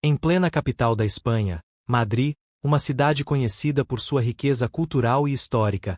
Em plena capital da Espanha, Madrid, uma cidade conhecida por sua riqueza cultural e histórica,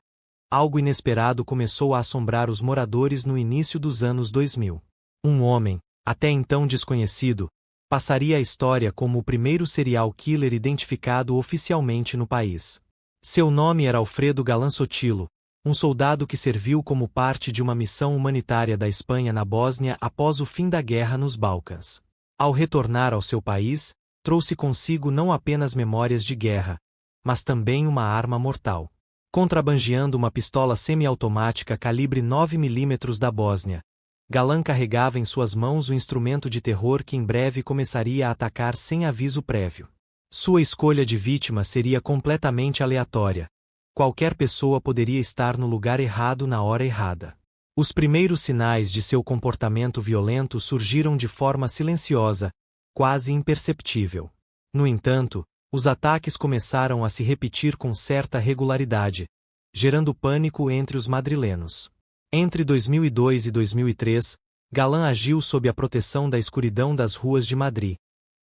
algo inesperado começou a assombrar os moradores no início dos anos 2000. Um homem, até então desconhecido, passaria a história como o primeiro serial killer identificado oficialmente no país. Seu nome era Alfredo Galán Sotilo, um soldado que serviu como parte de uma missão humanitária da Espanha na Bósnia após o fim da guerra nos Balcãs. Ao retornar ao seu país, trouxe consigo não apenas memórias de guerra, mas também uma arma mortal. Contrabandeando uma pistola semiautomática calibre 9mm da Bósnia, Galán carregava em suas mãos o instrumento de terror que em breve começaria a atacar sem aviso prévio. Sua escolha de vítima seria completamente aleatória. Qualquer pessoa poderia estar no lugar errado na hora errada. Os primeiros sinais de seu comportamento violento surgiram de forma silenciosa, quase imperceptível. No entanto, os ataques começaram a se repetir com certa regularidade, gerando pânico entre os madrilenos. Entre 2002 e 2003, Galán agiu sob a proteção da escuridão das ruas de Madrid,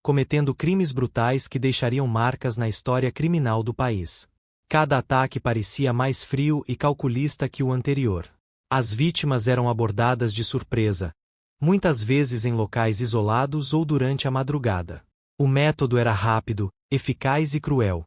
cometendo crimes brutais que deixariam marcas na história criminal do país. Cada ataque parecia mais frio e calculista que o anterior. As vítimas eram abordadas de surpresa, muitas vezes em locais isolados ou durante a madrugada. O método era rápido, eficaz e cruel.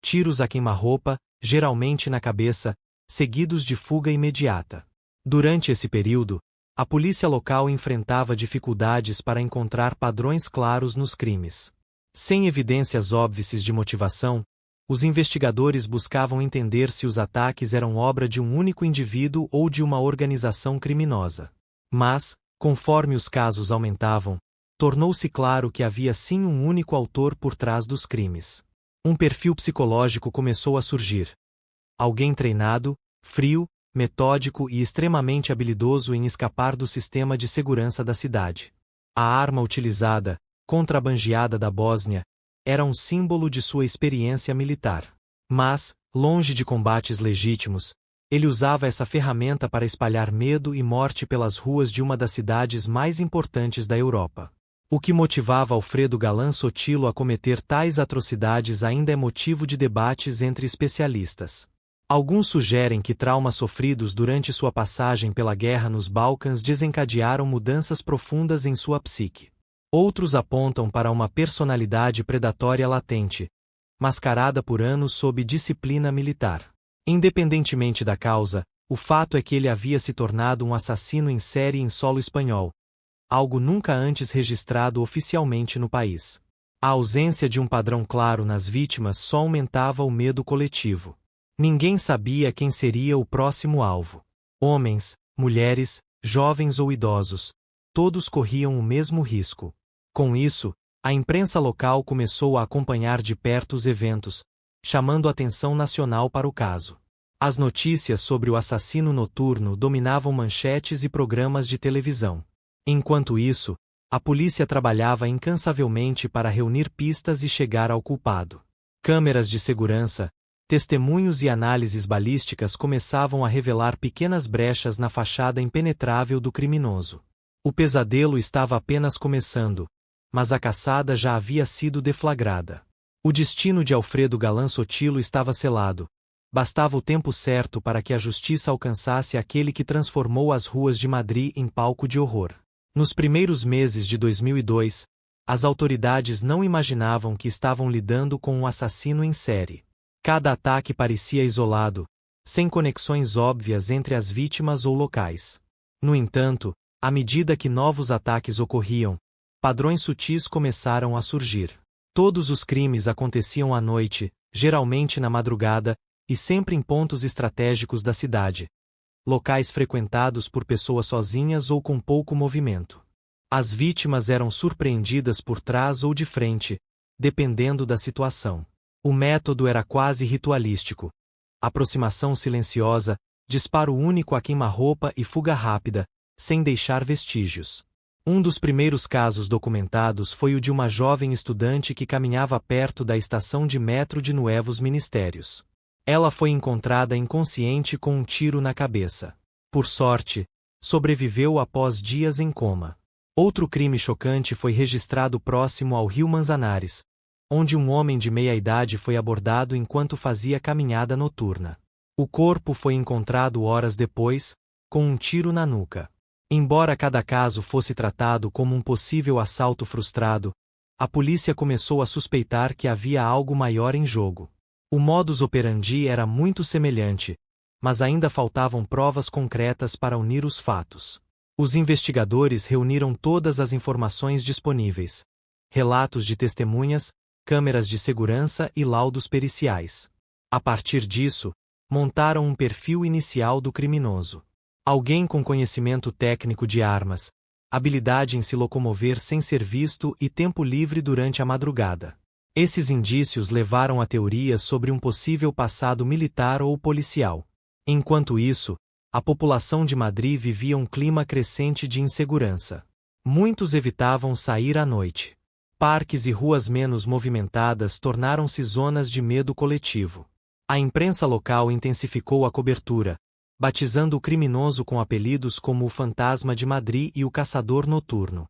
Tiros a queima-roupa, geralmente na cabeça, seguidos de fuga imediata. Durante esse período, a polícia local enfrentava dificuldades para encontrar padrões claros nos crimes. Sem evidências óbvias de motivação, os investigadores buscavam entender se os ataques eram obra de um único indivíduo ou de uma organização criminosa. Mas, conforme os casos aumentavam, tornou-se claro que havia sim um único autor por trás dos crimes. Um perfil psicológico começou a surgir. Alguém treinado, frio, metódico e extremamente habilidoso em escapar do sistema de segurança da cidade. A arma utilizada, contrabandeada da Bósnia, era um símbolo de sua experiência militar. Mas, longe de combates legítimos, ele usava essa ferramenta para espalhar medo e morte pelas ruas de uma das cidades mais importantes da Europa. O que motivava Alfredo Galán Sotilo a cometer tais atrocidades ainda é motivo de debates entre especialistas. Alguns sugerem que traumas sofridos durante sua passagem pela guerra nos Balcãs desencadearam mudanças profundas em sua psique. Outros apontam para uma personalidade predatória latente, mascarada por anos sob disciplina militar. Independentemente da causa, o fato é que ele havia se tornado um assassino em série em solo espanhol, algo nunca antes registrado oficialmente no país. A ausência de um padrão claro nas vítimas só aumentava o medo coletivo. Ninguém sabia quem seria o próximo alvo. Homens, mulheres, jovens ou idosos, todos corriam o mesmo risco. Com isso, a imprensa local começou a acompanhar de perto os eventos, chamando a atenção nacional para o caso. As notícias sobre o assassino noturno dominavam manchetes e programas de televisão. Enquanto isso, a polícia trabalhava incansavelmente para reunir pistas e chegar ao culpado. Câmeras de segurança, testemunhos e análises balísticas começavam a revelar pequenas brechas na fachada impenetrável do criminoso. O pesadelo estava apenas começando, mas a caçada já havia sido deflagrada. O destino de Alfredo Galán Sotilo estava selado. Bastava o tempo certo para que a justiça alcançasse aquele que transformou as ruas de Madrid em palco de horror. Nos primeiros meses de 2002, as autoridades não imaginavam que estavam lidando com um assassino em série. Cada ataque parecia isolado, sem conexões óbvias entre as vítimas ou locais. No entanto, à medida que novos ataques ocorriam, padrões sutis começaram a surgir. Todos os crimes aconteciam à noite, geralmente na madrugada, e sempre em pontos estratégicos da cidade. Locais frequentados por pessoas sozinhas ou com pouco movimento. As vítimas eram surpreendidas por trás ou de frente, dependendo da situação. O método era quase ritualístico. Aproximação silenciosa, disparo único a queima-roupa e fuga rápida, sem deixar vestígios. Um dos primeiros casos documentados foi o de uma jovem estudante que caminhava perto da estação de metro de Nuevos Ministérios. Ela foi encontrada inconsciente com um tiro na cabeça. Por sorte, sobreviveu após dias em coma. Outro crime chocante foi registrado próximo ao rio Manzanares, onde um homem de meia-idade foi abordado enquanto fazia caminhada noturna. O corpo foi encontrado horas depois, com um tiro na nuca. Embora cada caso fosse tratado como um possível assalto frustrado, a polícia começou a suspeitar que havia algo maior em jogo. O modus operandi era muito semelhante, mas ainda faltavam provas concretas para unir os fatos. Os investigadores reuniram todas as informações disponíveis: relatos de testemunhas, câmeras de segurança e laudos periciais. A partir disso, montaram um perfil inicial do criminoso. Alguém com conhecimento técnico de armas, habilidade em se locomover sem ser visto e tempo livre durante a madrugada. Esses indícios levaram a teorias sobre um possível passado militar ou policial. Enquanto isso, a população de Madrid vivia um clima crescente de insegurança. Muitos evitavam sair à noite. Parques e ruas menos movimentadas tornaram-se zonas de medo coletivo. A imprensa local intensificou a cobertura, batizando o criminoso com apelidos como o Fantasma de Madrid e o Caçador Noturno.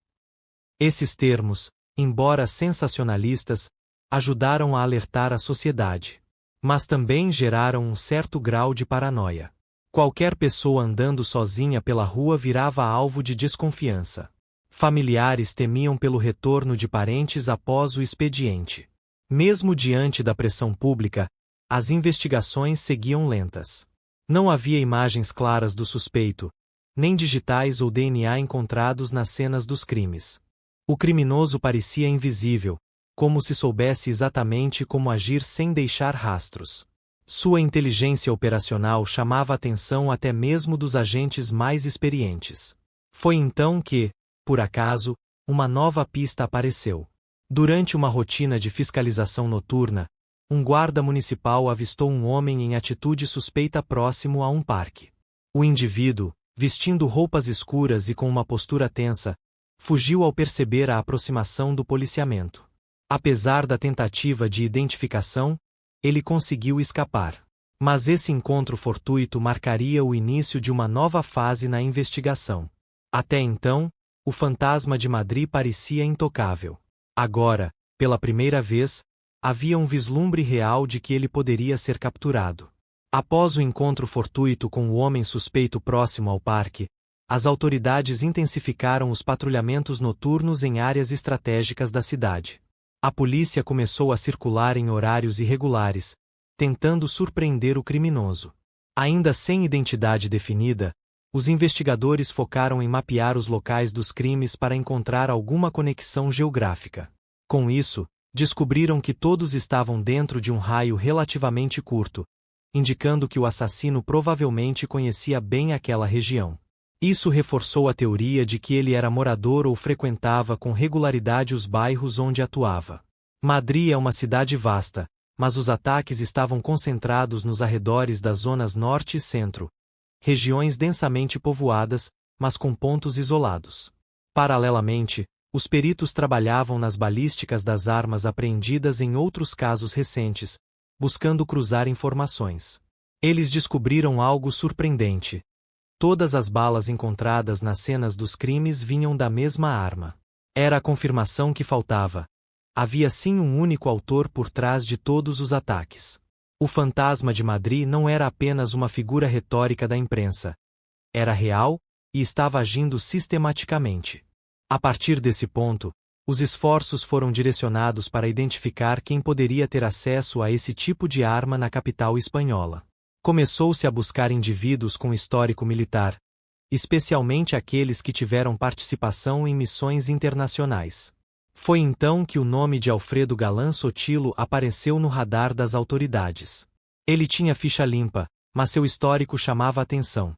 Esses termos, embora sensacionalistas, ajudaram a alertar a sociedade. Mas também geraram um certo grau de paranoia. Qualquer pessoa andando sozinha pela rua virava alvo de desconfiança. Familiares temiam pelo retorno de parentes após o expediente. Mesmo diante da pressão pública, as investigações seguiam lentas. Não havia imagens claras do suspeito, nem digitais ou DNA encontrados nas cenas dos crimes. O criminoso parecia invisível, como se soubesse exatamente como agir sem deixar rastros. Sua inteligência operacional chamava a atenção até mesmo dos agentes mais experientes. Foi então que, por acaso, uma nova pista apareceu. Durante uma rotina de fiscalização noturna, um guarda municipal avistou um homem em atitude suspeita próximo a um parque. O indivíduo, vestindo roupas escuras e com uma postura tensa, fugiu ao perceber a aproximação do policiamento. Apesar da tentativa de identificação, ele conseguiu escapar. Mas esse encontro fortuito marcaria o início de uma nova fase na investigação. Até então, o Fantasma de Madrid parecia intocável. Agora, pela primeira vez, havia um vislumbre real de que ele poderia ser capturado. Após o encontro fortuito com o homem suspeito próximo ao parque, as autoridades intensificaram os patrulhamentos noturnos em áreas estratégicas da cidade. A polícia começou a circular em horários irregulares, tentando surpreender o criminoso. Ainda sem identidade definida, os investigadores focaram em mapear os locais dos crimes para encontrar alguma conexão geográfica. Com isso, descobriram que todos estavam dentro de um raio relativamente curto, indicando que o assassino provavelmente conhecia bem aquela região. Isso reforçou a teoria de que ele era morador ou frequentava com regularidade os bairros onde atuava. Madrid é uma cidade vasta, mas os ataques estavam concentrados nos arredores das zonas norte e centro, regiões densamente povoadas, mas com pontos isolados. Paralelamente, os peritos trabalhavam nas balísticas das armas apreendidas em outros casos recentes, buscando cruzar informações. Eles descobriram algo surpreendente. Todas as balas encontradas nas cenas dos crimes vinham da mesma arma. Era a confirmação que faltava. Havia sim um único autor por trás de todos os ataques. O Fantasma de Madrid não era apenas uma figura retórica da imprensa. Era real, e estava agindo sistematicamente. A partir desse ponto, os esforços foram direcionados para identificar quem poderia ter acesso a esse tipo de arma na capital espanhola. Começou-se a buscar indivíduos com histórico militar, especialmente aqueles que tiveram participação em missões internacionais. Foi então que o nome de Alfredo Galán Sotilo apareceu no radar das autoridades. Ele tinha ficha limpa, mas seu histórico chamava a atenção.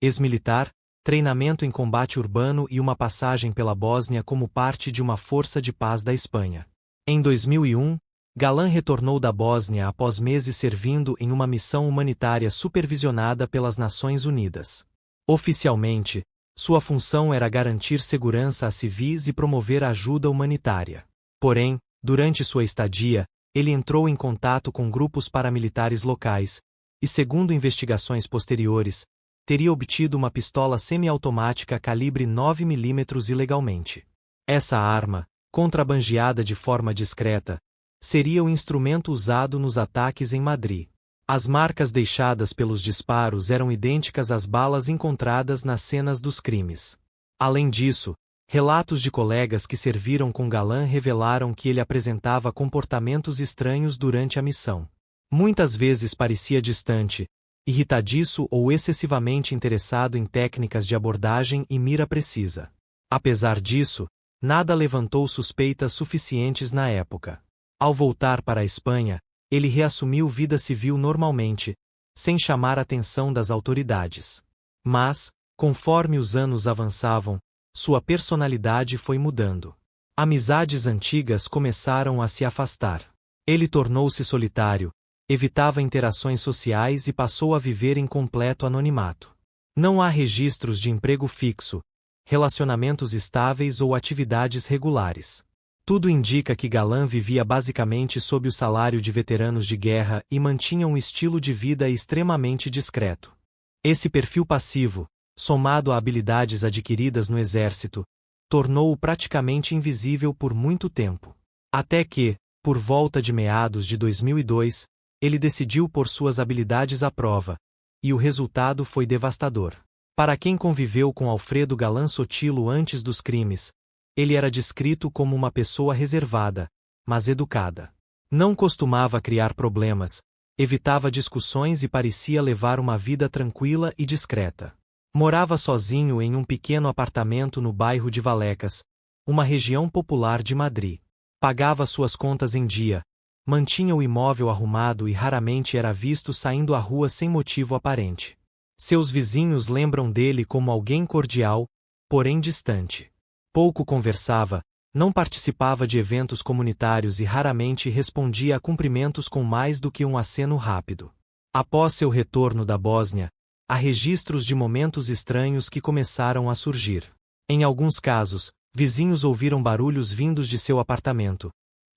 Ex-militar, treinamento em combate urbano e uma passagem pela Bósnia como parte de uma força de paz da Espanha. Em 2001, Galán retornou da Bósnia após meses servindo em uma missão humanitária supervisionada pelas Nações Unidas. Oficialmente, sua função era garantir segurança a civis e promover ajuda humanitária. Porém, durante sua estadia, ele entrou em contato com grupos paramilitares locais, e segundo investigações posteriores, teria obtido uma pistola semiautomática calibre 9mm ilegalmente. Essa arma, contrabandeada de forma discreta, seria o instrumento usado nos ataques em Madrid. As marcas deixadas pelos disparos eram idênticas às balas encontradas nas cenas dos crimes. Além disso, relatos de colegas que serviram com Galán revelaram que ele apresentava comportamentos estranhos durante a missão. Muitas vezes parecia distante, irritadiço ou excessivamente interessado em técnicas de abordagem e mira precisa. Apesar disso, nada levantou suspeitas suficientes na época. Ao voltar para a Espanha, ele reassumiu vida civil normalmente, sem chamar a atenção das autoridades. Mas, conforme os anos avançavam, sua personalidade foi mudando. Amizades antigas começaram a se afastar. Ele tornou-se solitário, evitava interações sociais e passou a viver em completo anonimato. Não há registros de emprego fixo, relacionamentos estáveis ou atividades regulares. Tudo indica que Galán vivia basicamente sob o salário de veteranos de guerra e mantinha um estilo de vida extremamente discreto. Esse perfil passivo, somado a habilidades adquiridas no exército, tornou-o praticamente invisível por muito tempo. Até que, por volta de meados de 2002, ele decidiu pôr suas habilidades à prova, e o resultado foi devastador. Para quem conviveu com Alfredo Galán Sotilo antes dos crimes, ele era descrito como uma pessoa reservada, mas educada. Não costumava criar problemas, evitava discussões e parecia levar uma vida tranquila e discreta. Morava sozinho em um pequeno apartamento no bairro de Vallecas, uma região popular de Madrid. Pagava suas contas em dia, mantinha o imóvel arrumado e raramente era visto saindo à rua sem motivo aparente. Seus vizinhos lembram dele como alguém cordial, porém distante. Pouco conversava, não participava de eventos comunitários e raramente respondia a cumprimentos com mais do que um aceno rápido. Após seu retorno da Bósnia, há registros de momentos estranhos que começaram a surgir. Em alguns casos, vizinhos ouviram barulhos vindos de seu apartamento,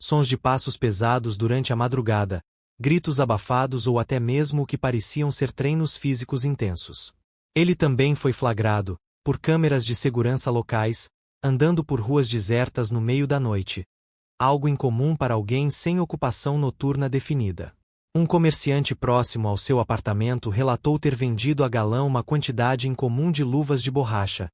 sons de passos pesados durante a madrugada, gritos abafados ou até mesmo o que pareciam ser treinos físicos intensos. Ele também foi flagrado, por câmeras de segurança locais, andando por ruas desertas no meio da noite. Algo incomum para alguém sem ocupação noturna definida. Um comerciante próximo ao seu apartamento relatou ter vendido a Galán uma quantidade incomum de luvas de borracha,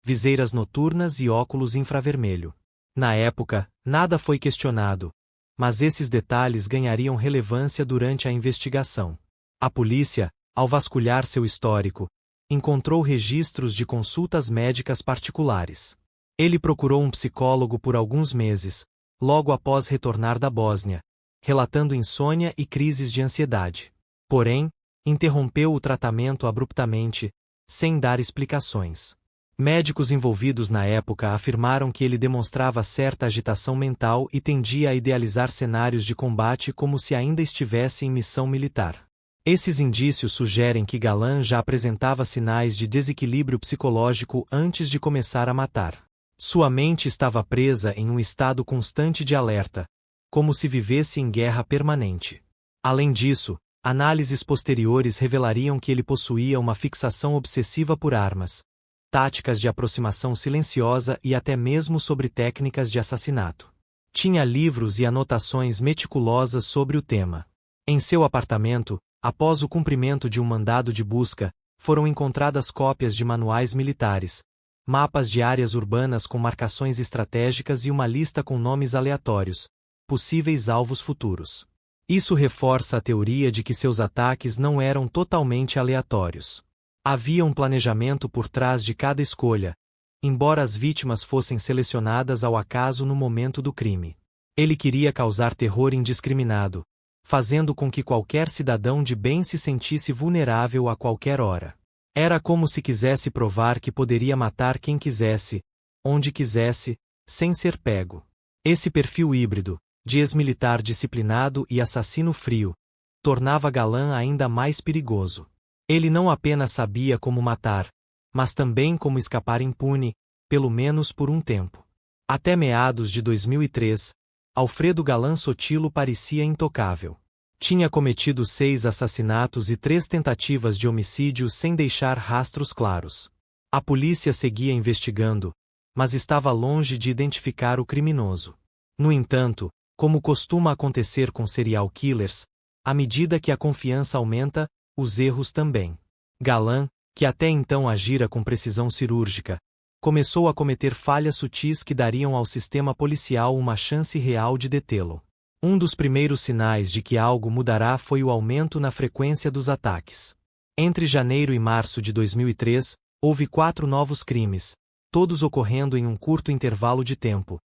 viseiras noturnas e óculos infravermelho. Na época, nada foi questionado, mas esses detalhes ganhariam relevância durante a investigação. A polícia, ao vasculhar seu histórico, encontrou registros de consultas médicas particulares. Ele procurou um psicólogo por alguns meses, logo após retornar da Bósnia, relatando insônia e crises de ansiedade. Porém, interrompeu o tratamento abruptamente, sem dar explicações. Médicos envolvidos na época afirmaram que ele demonstrava certa agitação mental e tendia a idealizar cenários de combate como se ainda estivesse em missão militar. Esses indícios sugerem que Galán já apresentava sinais de desequilíbrio psicológico antes de começar a matar. Sua mente estava presa em um estado constante de alerta, como se vivesse em guerra permanente. Além disso, análises posteriores revelariam que ele possuía uma fixação obsessiva por armas, táticas de aproximação silenciosa e até mesmo sobre técnicas de assassinato. Tinha livros e anotações meticulosas sobre o tema. Em seu apartamento, após o cumprimento de um mandado de busca, foram encontradas cópias de manuais militares, mapas de áreas urbanas com marcações estratégicas e uma lista com nomes aleatórios, possíveis alvos futuros. Isso reforça a teoria de que seus ataques não eram totalmente aleatórios. Havia um planejamento por trás de cada escolha, embora as vítimas fossem selecionadas ao acaso no momento do crime. Ele queria causar terror indiscriminado, fazendo com que qualquer cidadão de bem se sentisse vulnerável a qualquer hora. Era como se quisesse provar que poderia matar quem quisesse, onde quisesse, sem ser pego. Esse perfil híbrido, de ex-militar disciplinado e assassino frio, tornava Galán ainda mais perigoso. Ele não apenas sabia como matar, mas também como escapar impune, pelo menos por um tempo. Até meados de 2003, Alfredo Galán Sotilo parecia intocável. Tinha cometido 6 assassinatos e 3 tentativas de homicídio sem deixar rastros claros. A polícia seguia investigando, mas estava longe de identificar o criminoso. No entanto, como costuma acontecer com serial killers, à medida que a confiança aumenta, os erros também. Galan, que até então agira com precisão cirúrgica, começou a cometer falhas sutis que dariam ao sistema policial uma chance real de detê-lo. Um dos primeiros sinais de que algo mudará foi o aumento na frequência dos ataques. Entre janeiro e março de 2003, houve 4 novos crimes, todos ocorrendo em um curto intervalo de tempo.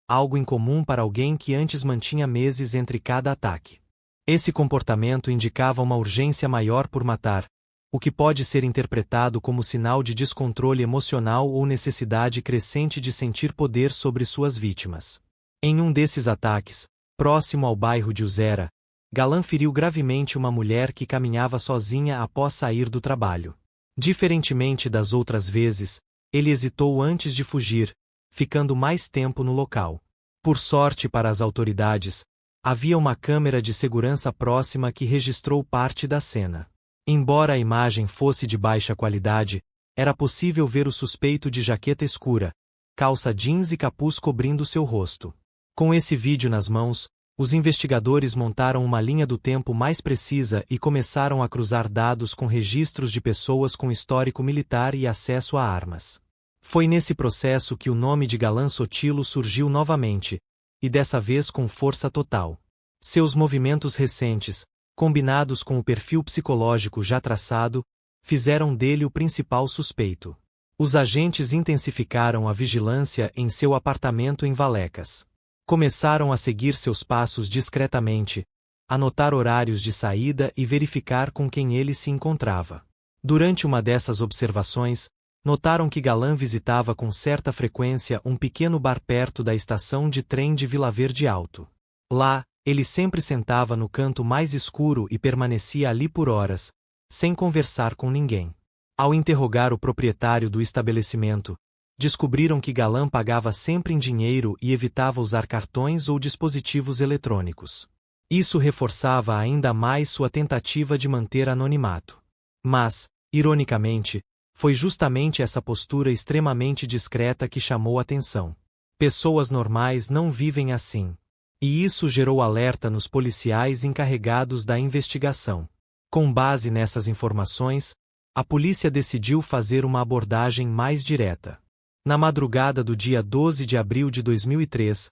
Algo incomum para alguém que antes mantinha meses entre cada ataque. Esse comportamento indicava uma urgência maior por matar, o que pode ser interpretado como sinal de descontrole emocional ou necessidade crescente de sentir poder sobre suas vítimas. Em um desses ataques, próximo ao bairro de Usera, Galan feriu gravemente uma mulher que caminhava sozinha após sair do trabalho. Diferentemente das outras vezes, ele hesitou antes de fugir, ficando mais tempo no local. Por sorte para as autoridades, havia uma câmera de segurança próxima que registrou parte da cena. Embora a imagem fosse de baixa qualidade, era possível ver o suspeito de jaqueta escura, calça jeans e capuz cobrindo seu rosto. Com esse vídeo nas mãos, os investigadores montaram uma linha do tempo mais precisa e começaram a cruzar dados com registros de pessoas com histórico militar e acesso a armas. Foi nesse processo que o nome de Galan Sotilo surgiu novamente, e dessa vez com força total. Seus movimentos recentes, combinados com o perfil psicológico já traçado, fizeram dele o principal suspeito. Os agentes intensificaram a vigilância em seu apartamento em Vallecas. Começaram a seguir seus passos discretamente, anotar horários de saída e verificar com quem ele se encontrava. Durante uma dessas observações, notaram que Galan visitava com certa frequência um pequeno bar perto da estação de trem de Vila Verde Alto. Lá, ele sempre sentava no canto mais escuro e permanecia ali por horas, sem conversar com ninguém. Ao interrogar o proprietário do estabelecimento, descobriram que Galan pagava sempre em dinheiro e evitava usar cartões ou dispositivos eletrônicos. Isso reforçava ainda mais sua tentativa de manter anonimato. Mas, ironicamente, foi justamente essa postura extremamente discreta que chamou atenção. Pessoas normais não vivem assim. E isso gerou alerta nos policiais encarregados da investigação. Com base nessas informações, a polícia decidiu fazer uma abordagem mais direta. Na madrugada do dia 12 de abril de 2003,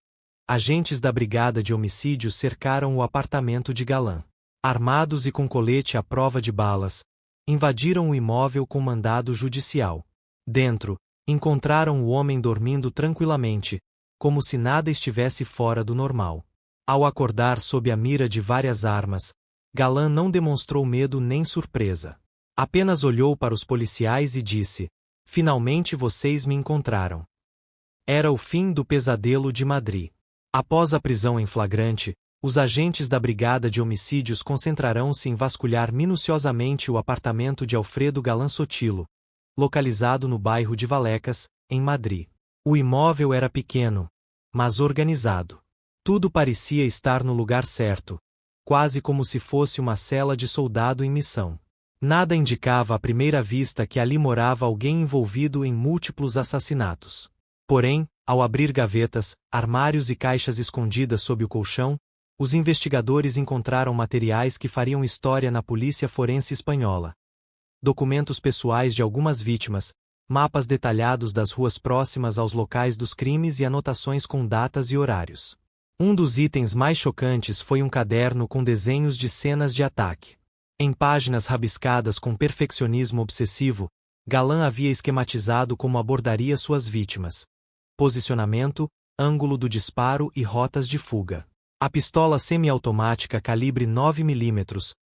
agentes da Brigada de Homicídios cercaram o apartamento de Galan. Armados e com colete à prova de balas, invadiram o imóvel com mandado judicial. Dentro, encontraram o homem dormindo tranquilamente, como se nada estivesse fora do normal. Ao acordar sob a mira de várias armas, Galan não demonstrou medo nem surpresa. Apenas olhou para os policiais e disse: "Finalmente vocês me encontraram." Era o fim do pesadelo de Madrid. Após a prisão em flagrante, os agentes da Brigada de Homicídios concentrarão-se em vasculhar minuciosamente o apartamento de Alfredo Galan Sotilo, localizado no bairro de Vallecas, em Madrid. O imóvel era pequeno, mas organizado. Tudo parecia estar no lugar certo, quase como se fosse uma cela de soldado em missão. Nada indicava à primeira vista que ali morava alguém envolvido em múltiplos assassinatos. Porém, ao abrir gavetas, armários e caixas escondidas sob o colchão, os investigadores encontraram materiais que fariam história na polícia forense espanhola. Documentos pessoais de algumas vítimas, mapas detalhados das ruas próximas aos locais dos crimes e anotações com datas e horários. Um dos itens mais chocantes foi um caderno com desenhos de cenas de ataque. Em páginas rabiscadas com perfeccionismo obsessivo, Galan havia esquematizado como abordaria suas vítimas: posicionamento, ângulo do disparo e rotas de fuga. A pistola semiautomática calibre 9 mm,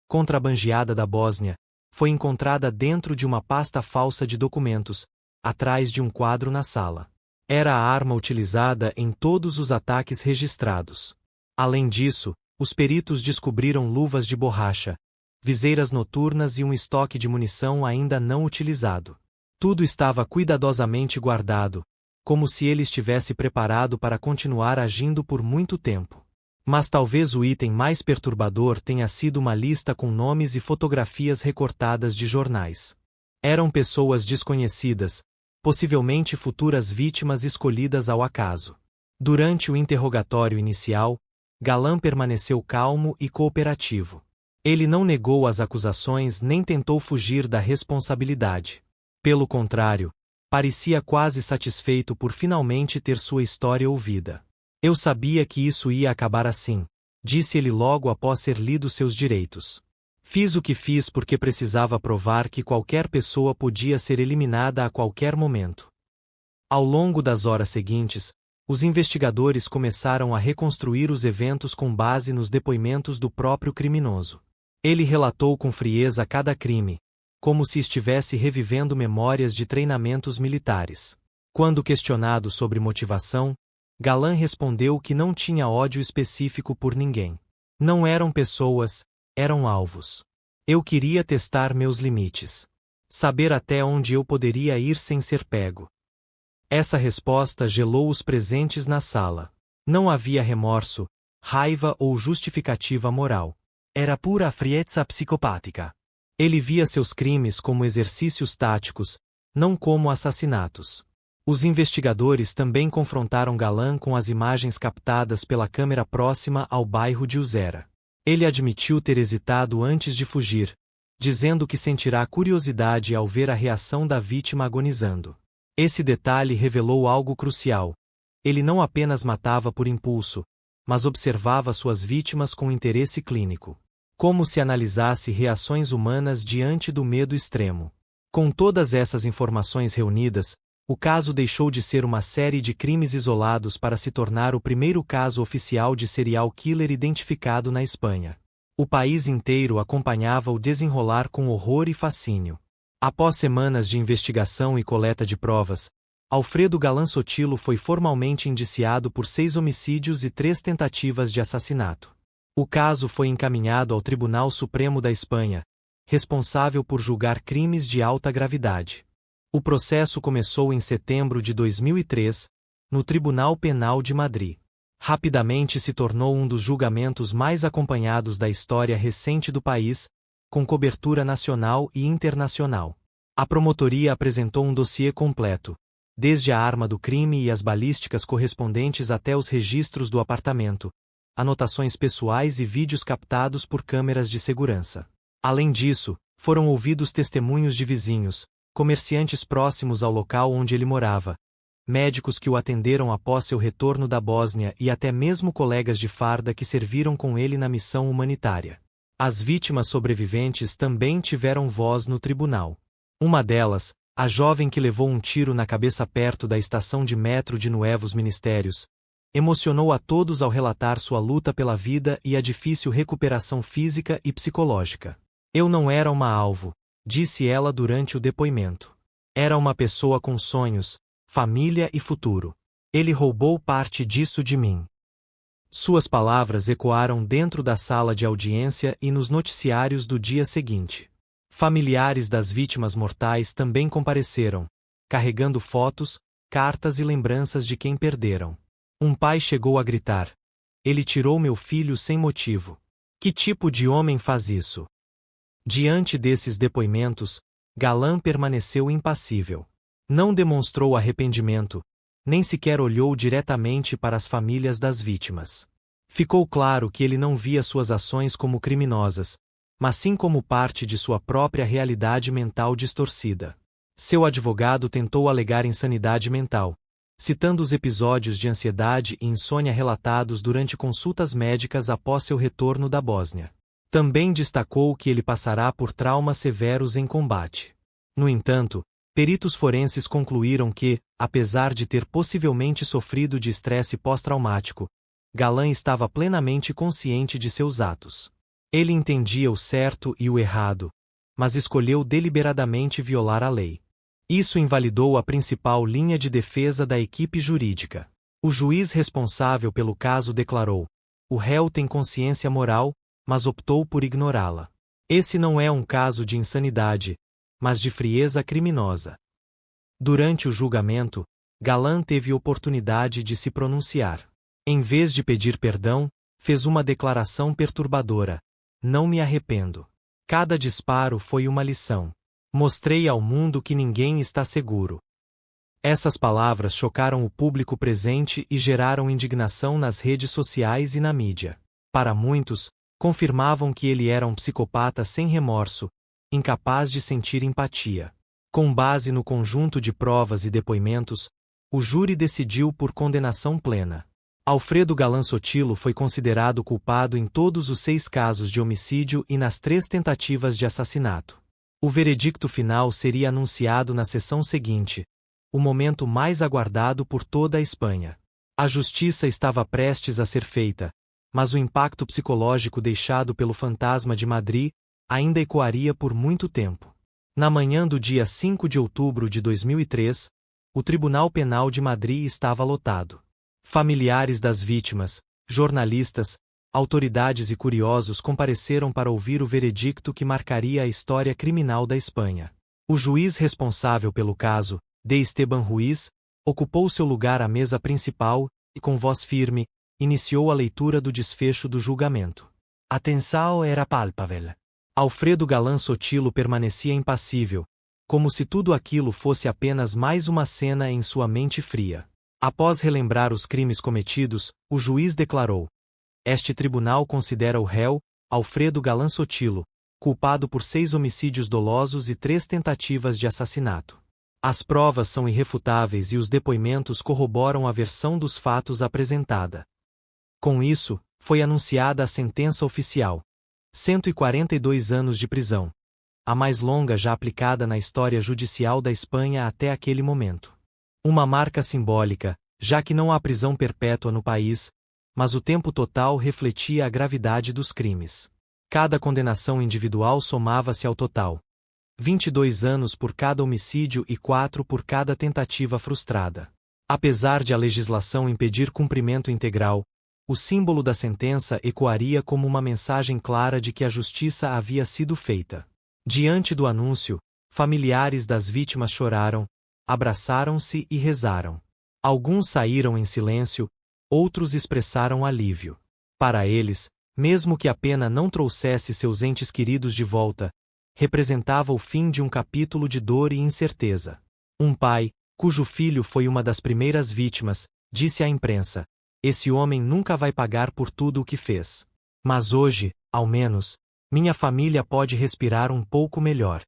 contrabandeada da Bósnia, foi encontrada dentro de uma pasta falsa de documentos, atrás de um quadro na sala. Era a arma utilizada em todos os ataques registrados. Além disso, os peritos descobriram luvas de borracha, viseiras noturnas e um estoque de munição ainda não utilizado. Tudo estava cuidadosamente guardado, como se ele estivesse preparado para continuar agindo por muito tempo. Mas talvez o item mais perturbador tenha sido uma lista com nomes e fotografias recortadas de jornais. Eram pessoas desconhecidas, possivelmente futuras vítimas escolhidas ao acaso. Durante o interrogatório inicial, Galan permaneceu calmo e cooperativo. Ele não negou as acusações nem tentou fugir da responsabilidade. Pelo contrário, parecia quase satisfeito por finalmente ter sua história ouvida. Eu sabia que isso ia acabar assim, disse ele logo após ser lido seus direitos. Fiz o que fiz porque precisava provar que qualquer pessoa podia ser eliminada a qualquer momento. Ao longo das horas seguintes, os investigadores começaram a reconstruir os eventos com base nos depoimentos do próprio criminoso. Ele relatou com frieza cada crime, como se estivesse revivendo memórias de treinamentos militares. Quando questionado sobre motivação, Galan respondeu que não tinha ódio específico por ninguém. Não eram pessoas, eram alvos. Eu queria testar meus limites. Saber até onde eu poderia ir sem ser pego. Essa resposta gelou os presentes na sala. Não havia remorso, raiva ou justificativa moral. Era pura frieza psicopática. Ele via seus crimes como exercícios táticos, não como assassinatos. Os investigadores também confrontaram Galan com as imagens captadas pela câmera próxima ao bairro de Usera. Ele admitiu ter hesitado antes de fugir, dizendo que sentirá curiosidade ao ver a reação da vítima agonizando. Esse detalhe revelou algo crucial. Ele não apenas matava por impulso, mas observava suas vítimas com interesse clínico. Como se analisasse reações humanas diante do medo extremo. Com todas essas informações reunidas, o caso deixou de ser uma série de crimes isolados para se tornar o primeiro caso oficial de serial killer identificado na Espanha. O país inteiro acompanhava o desenrolar com horror e fascínio. Após semanas de investigação e coleta de provas, Alfredo Galan Sotilo foi formalmente indiciado por 6 homicídios e 3 tentativas de assassinato. O caso foi encaminhado ao Tribunal Supremo da Espanha, responsável por julgar crimes de alta gravidade. O processo começou em setembro de 2003, no Tribunal Penal de Madrid. Rapidamente se tornou um dos julgamentos mais acompanhados da história recente do país, com cobertura nacional e internacional. A promotoria apresentou um dossiê completo, desde a arma do crime e as balísticas correspondentes até os registros do apartamento, anotações pessoais e vídeos captados por câmeras de segurança. Além disso, foram ouvidos testemunhos de vizinhos, comerciantes próximos ao local onde ele morava, médicos que o atenderam após seu retorno da Bósnia e até mesmo colegas de farda que serviram com ele na missão humanitária. As vítimas sobreviventes também tiveram voz no tribunal. Uma delas, a jovem que levou um tiro na cabeça perto da estação de metro de Nuevos Ministérios, emocionou a todos ao relatar sua luta pela vida e a difícil recuperação física e psicológica. Eu não era uma alvo, disse ela durante o depoimento. Era uma pessoa com sonhos, família e futuro. Ele roubou parte disso de mim. Suas palavras ecoaram dentro da sala de audiência e nos noticiários do dia seguinte. Familiares das vítimas mortais também compareceram, carregando fotos, cartas e lembranças de quem perderam. Um pai chegou a gritar: "Ele tirou meu filho sem motivo. Que tipo de homem faz isso?" Diante desses depoimentos, Galan permaneceu impassível. Não demonstrou arrependimento, nem sequer olhou diretamente para as famílias das vítimas. Ficou claro que ele não via suas ações como criminosas, mas sim como parte de sua própria realidade mental distorcida. Seu advogado tentou alegar insanidade mental, citando os episódios de ansiedade e insônia relatados durante consultas médicas após seu retorno da Bósnia. Também destacou que ele passará por traumas severos em combate. No entanto, peritos forenses concluíram que, apesar de ter possivelmente sofrido de estresse pós-traumático, Galan estava plenamente consciente de seus atos. Ele entendia o certo e o errado, mas escolheu deliberadamente violar a lei. Isso invalidou a principal linha de defesa da equipe jurídica. O juiz responsável pelo caso declarou: "O réu tem consciência moral, mas optou por ignorá-la. Esse não é um caso de insanidade, mas de frieza criminosa." Durante o julgamento, Galan teve oportunidade de se pronunciar. Em vez de pedir perdão, fez uma declaração perturbadora: "Não me arrependo. Cada disparo foi uma lição. Mostrei ao mundo que ninguém está seguro." Essas palavras chocaram o público presente e geraram indignação nas redes sociais e na mídia. Para muitos, confirmavam que ele era um psicopata sem remorso, incapaz de sentir empatia. Com base no conjunto de provas e depoimentos, o júri decidiu por condenação plena. Alfredo Galan Sotilo foi considerado culpado em todos os 6 casos de homicídio e nas 3 tentativas de assassinato. O veredicto final seria anunciado na sessão seguinte, o momento mais aguardado por toda a Espanha. A justiça estava prestes a ser feita, mas o impacto psicológico deixado pelo fantasma de Madrid ainda ecoaria por muito tempo. Na manhã do dia 5 de outubro de 2003, o Tribunal Penal de Madrid estava lotado. Familiares das vítimas, jornalistas, autoridades e curiosos compareceram para ouvir o veredicto que marcaria a história criminal da Espanha. O juiz responsável pelo caso, D. Esteban Ruiz, ocupou seu lugar à mesa principal e, com voz firme, iniciou a leitura do desfecho do julgamento. A tensão era palpável. Alfredo Galan Sotilo permanecia impassível, como se tudo aquilo fosse apenas mais uma cena em sua mente fria. Após relembrar os crimes cometidos, o juiz declarou: "Este tribunal considera o réu, Alfredo Galan Sotilo, culpado por 6 homicídios dolosos e 3 tentativas de assassinato. As provas são irrefutáveis e os depoimentos corroboram a versão dos fatos apresentada." Com isso, foi anunciada a sentença oficial: 142 anos de prisão, a mais longa já aplicada na história judicial da Espanha até aquele momento. Uma marca simbólica, já que não há prisão perpétua no país, mas o tempo total refletia a gravidade dos crimes. Cada condenação individual somava-se ao total: 22 anos por cada homicídio e 4 por cada tentativa frustrada. Apesar de a legislação impedir cumprimento integral, o símbolo da sentença ecoaria como uma mensagem clara de que a justiça havia sido feita. Diante do anúncio, familiares das vítimas choraram, abraçaram-se e rezaram. Alguns saíram em silêncio, outros expressaram alívio. Para eles, mesmo que a pena não trouxesse seus entes queridos de volta, representava o fim de um capítulo de dor e incerteza. Um pai, cujo filho foi uma das primeiras vítimas, disse à imprensa: "Esse homem nunca vai pagar por tudo o que fez. Mas hoje, ao menos, minha família pode respirar um pouco melhor."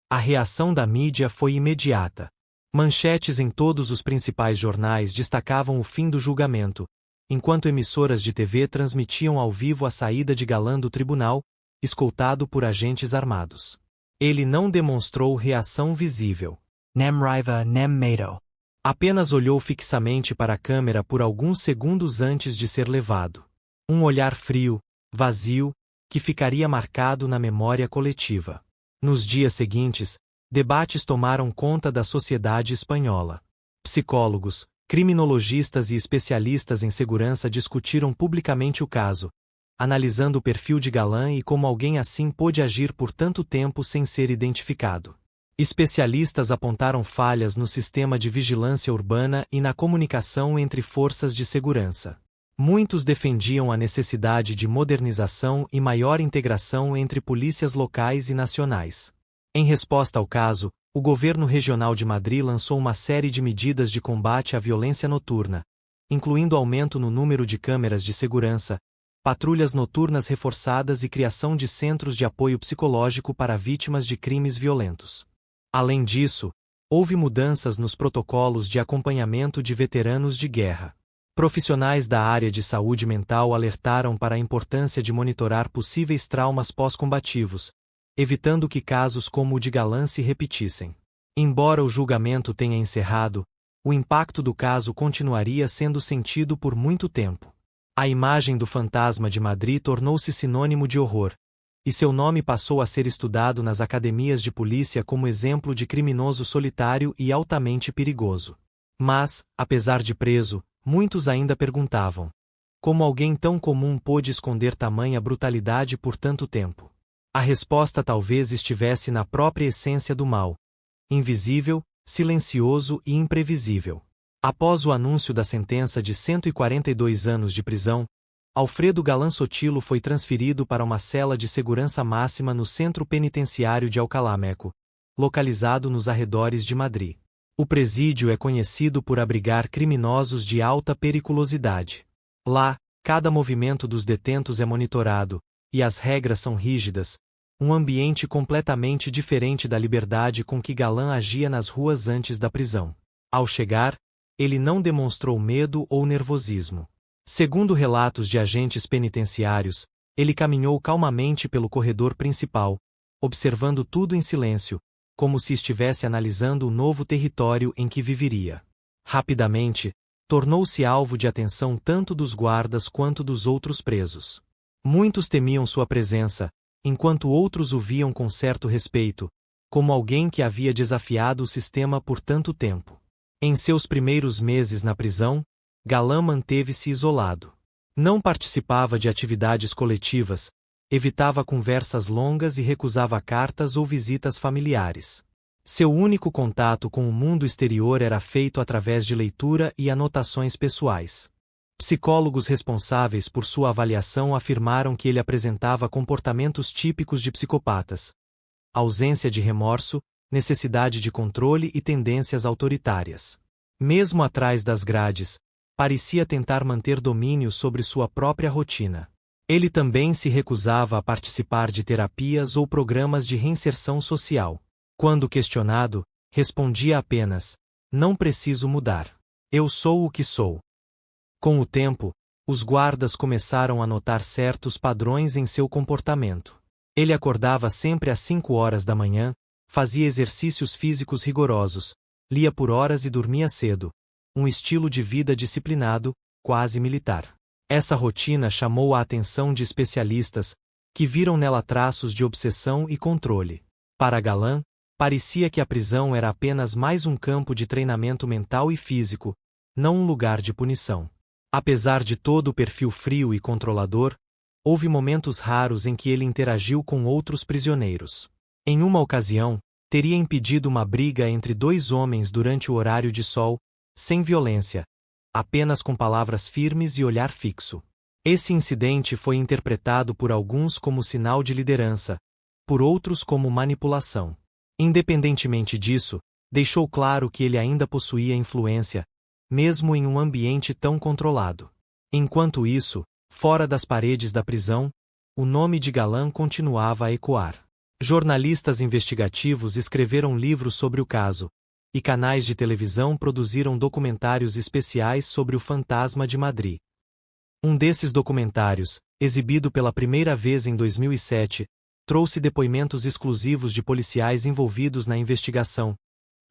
A reação da mídia foi imediata. Manchetes em todos os principais jornais destacavam o fim do julgamento, enquanto emissoras de TV transmitiam ao vivo a saída de Galan do tribunal, escoltado por agentes armados. Ele não demonstrou reação visível. Nem raiva nem medo. Apenas olhou fixamente para a câmera por alguns segundos antes de ser levado. Um olhar frio, vazio, que ficaria marcado na memória coletiva. Nos dias seguintes, debates tomaram conta da sociedade espanhola. Psicólogos, criminologistas e especialistas em segurança discutiram publicamente o caso, analisando o perfil de Galan e como alguém assim pôde agir por tanto tempo sem ser identificado. Especialistas apontaram falhas no sistema de vigilância urbana e na comunicação entre forças de segurança. Muitos defendiam a necessidade de modernização e maior integração entre polícias locais e nacionais. Em resposta ao caso, o governo regional de Madrid lançou uma série de medidas de combate à violência noturna, incluindo aumento no número de câmeras de segurança, patrulhas noturnas reforçadas e criação de centros de apoio psicológico para vítimas de crimes violentos. Além disso, houve mudanças nos protocolos de acompanhamento de veteranos de guerra. Profissionais da área de saúde mental alertaram para a importância de monitorar possíveis traumas pós-combativos, evitando que casos como o de Galan se repetissem. Embora o julgamento tenha encerrado, o impacto do caso continuaria sendo sentido por muito tempo. A imagem do fantasma de Madrid tornou-se sinônimo de horror, e seu nome passou a ser estudado nas academias de polícia como exemplo de criminoso solitário e altamente perigoso. Mas, apesar de preso, muitos ainda perguntavam: como alguém tão comum pôde esconder tamanha brutalidade por tanto tempo? A resposta talvez estivesse na própria essência do mal: invisível, silencioso e imprevisível. Após o anúncio da sentença de 142 anos de prisão, Alfredo Galán Sotilo foi transferido para uma cela de segurança máxima no centro penitenciário de Alcalá Meco, localizado nos arredores de Madrid. O presídio é conhecido por abrigar criminosos de alta periculosidade. Lá, cada movimento dos detentos é monitorado, e as regras são rígidas, um ambiente completamente diferente da liberdade com que Galán agia nas ruas antes da prisão. Ao chegar, ele não demonstrou medo ou nervosismo. Segundo relatos de agentes penitenciários, ele caminhou calmamente pelo corredor principal, observando tudo em silêncio, como se estivesse analisando o novo território em que viveria. Rapidamente, tornou-se alvo de atenção tanto dos guardas quanto dos outros presos. Muitos temiam sua presença, enquanto outros o viam com certo respeito, como alguém que havia desafiado o sistema por tanto tempo. Em seus primeiros meses na prisão, Galán manteve-se isolado. Não participava de atividades coletivas, evitava conversas longas e recusava cartas ou visitas familiares. Seu único contato com o mundo exterior era feito através de leitura e anotações pessoais. Psicólogos responsáveis por sua avaliação afirmaram que ele apresentava comportamentos típicos de psicopatas: ausência de remorso, necessidade de controle e tendências autoritárias. Mesmo atrás das grades, parecia tentar manter domínio sobre sua própria rotina. Ele também se recusava a participar de terapias ou programas de reinserção social. Quando questionado, respondia apenas: "Não preciso mudar. Eu sou o que sou." Com o tempo, os guardas começaram a notar certos padrões em seu comportamento. Ele acordava sempre às 5 horas da manhã, fazia exercícios físicos rigorosos, lia por horas e dormia cedo, um estilo de vida disciplinado, quase militar. Essa rotina chamou a atenção de especialistas, que viram nela traços de obsessão e controle. Para Galán, parecia que a prisão era apenas mais um campo de treinamento mental e físico, não um lugar de punição. Apesar de todo o perfil frio e controlador, houve momentos raros em que ele interagiu com outros prisioneiros. Em uma ocasião, teria impedido uma briga entre 2 homens durante o horário de sol, sem violência, apenas com palavras firmes e olhar fixo. Esse incidente foi interpretado por alguns como sinal de liderança, por outros como manipulação. Independentemente disso, deixou claro que ele ainda possuía influência, mesmo em um ambiente tão controlado. Enquanto isso, fora das paredes da prisão, o nome de Galán continuava a ecoar. Jornalistas investigativos escreveram livros sobre o caso, e canais de televisão produziram documentários especiais sobre o Fantasma de Madrid. Um desses documentários, exibido pela primeira vez em 2007, trouxe depoimentos exclusivos de policiais envolvidos na investigação,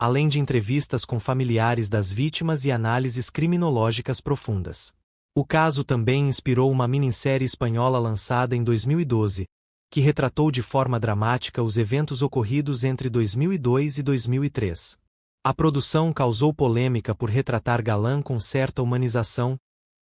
além de entrevistas com familiares das vítimas e análises criminológicas profundas. O caso também inspirou uma minissérie espanhola lançada em 2012, que retratou de forma dramática os eventos ocorridos entre 2002 e 2003. A produção causou polêmica por retratar Galán com certa humanização,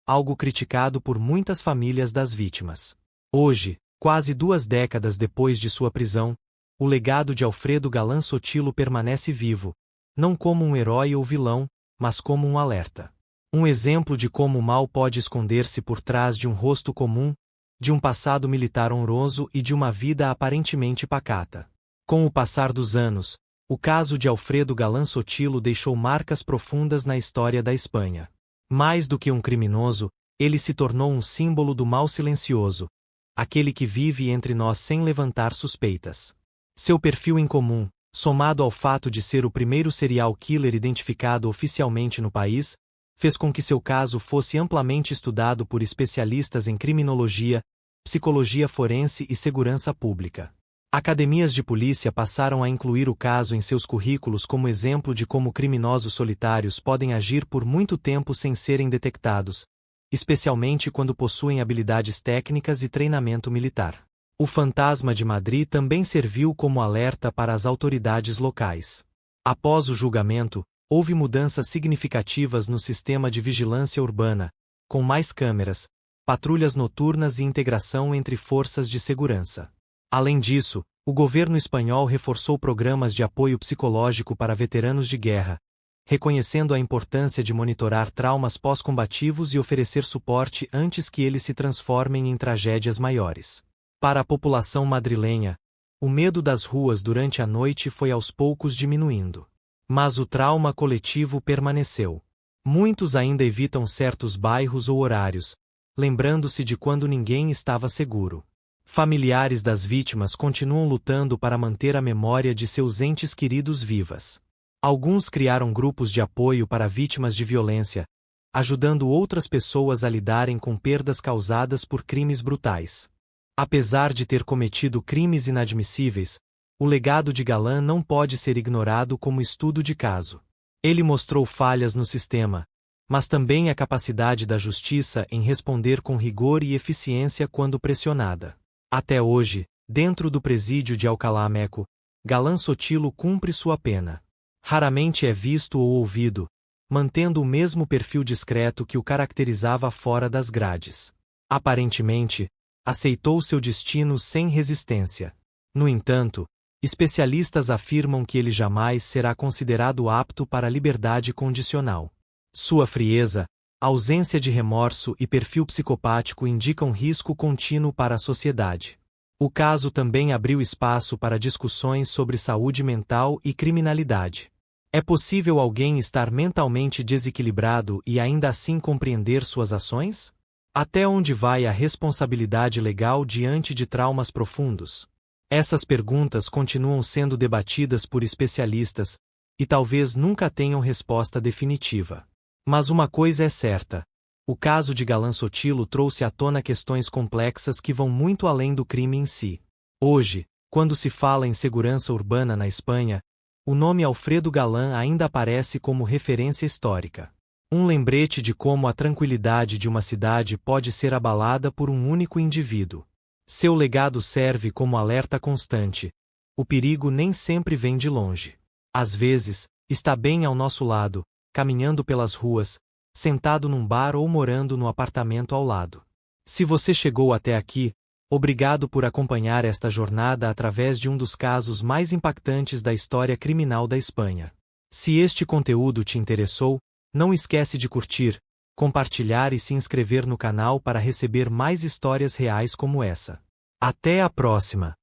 algo criticado por muitas famílias das vítimas. Hoje, quase 2 décadas depois de sua prisão, o legado de Alfredo Galán Sotilo permanece vivo, não como um herói ou vilão, mas como um alerta. Um exemplo de como o mal pode esconder-se por trás de um rosto comum, de um passado militar honroso e de uma vida aparentemente pacata. Com o passar dos anos, o caso de Alfredo Galán Sotilo deixou marcas profundas na história da Espanha. Mais do que um criminoso, ele se tornou um símbolo do mal silencioso, aquele que vive entre nós sem levantar suspeitas. Seu perfil incomum, somado ao fato de ser o primeiro serial killer identificado oficialmente no país, fez com que seu caso fosse amplamente estudado por especialistas em criminologia, psicologia forense e segurança pública. Academias de polícia passaram a incluir o caso em seus currículos como exemplo de como criminosos solitários podem agir por muito tempo sem serem detectados, especialmente quando possuem habilidades técnicas e treinamento militar. O Fantasma de Madrid também serviu como alerta para as autoridades locais. Após o julgamento, houve mudanças significativas no sistema de vigilância urbana, com mais câmeras, patrulhas noturnas e integração entre forças de segurança. Além disso, o governo espanhol reforçou programas de apoio psicológico para veteranos de guerra, reconhecendo a importância de monitorar traumas pós-combativos e oferecer suporte antes que eles se transformem em tragédias maiores. Para a população madrilenha, o medo das ruas durante a noite foi aos poucos diminuindo. Mas o trauma coletivo permaneceu. Muitos ainda evitam certos bairros ou horários, lembrando-se de quando ninguém estava seguro. Familiares das vítimas continuam lutando para manter a memória de seus entes queridos vivas. Alguns criaram grupos de apoio para vítimas de violência, ajudando outras pessoas a lidarem com perdas causadas por crimes brutais. Apesar de ter cometido crimes inadmissíveis, o legado de Galán não pode ser ignorado como estudo de caso. Ele mostrou falhas no sistema, mas também a capacidade da justiça em responder com rigor e eficiência quando pressionada. Até hoje, dentro do presídio de Alcalá Meco, Galán Sotilo cumpre sua pena. Raramente é visto ou ouvido, mantendo o mesmo perfil discreto que o caracterizava fora das grades. Aparentemente, aceitou seu destino sem resistência. No entanto, especialistas afirmam que ele jamais será considerado apto para a liberdade condicional. Sua frieza, ausência de remorso e perfil psicopático indicam risco contínuo para a sociedade. O caso também abriu espaço para discussões sobre saúde mental e criminalidade. É possível alguém estar mentalmente desequilibrado e ainda assim compreender suas ações? Até onde vai a responsabilidade legal diante de traumas profundos? Essas perguntas continuam sendo debatidas por especialistas, e talvez nunca tenham resposta definitiva. Mas uma coisa é certa: o caso de Galán Sotilo trouxe à tona questões complexas que vão muito além do crime em si. Hoje, quando se fala em segurança urbana na Espanha, o nome Alfredo Galán ainda aparece como referência histórica. Um lembrete de como a tranquilidade de uma cidade pode ser abalada por um único indivíduo. Seu legado serve como alerta constante: o perigo nem sempre vem de longe. Às vezes, está bem ao nosso lado, caminhando pelas ruas, sentado num bar ou morando no apartamento ao lado. Se você chegou até aqui, obrigado por acompanhar esta jornada através de um dos casos mais impactantes da história criminal da Espanha. Se este conteúdo te interessou, não esquece de curtir, compartilhar e se inscrever no canal para receber mais histórias reais como essa. Até a próxima!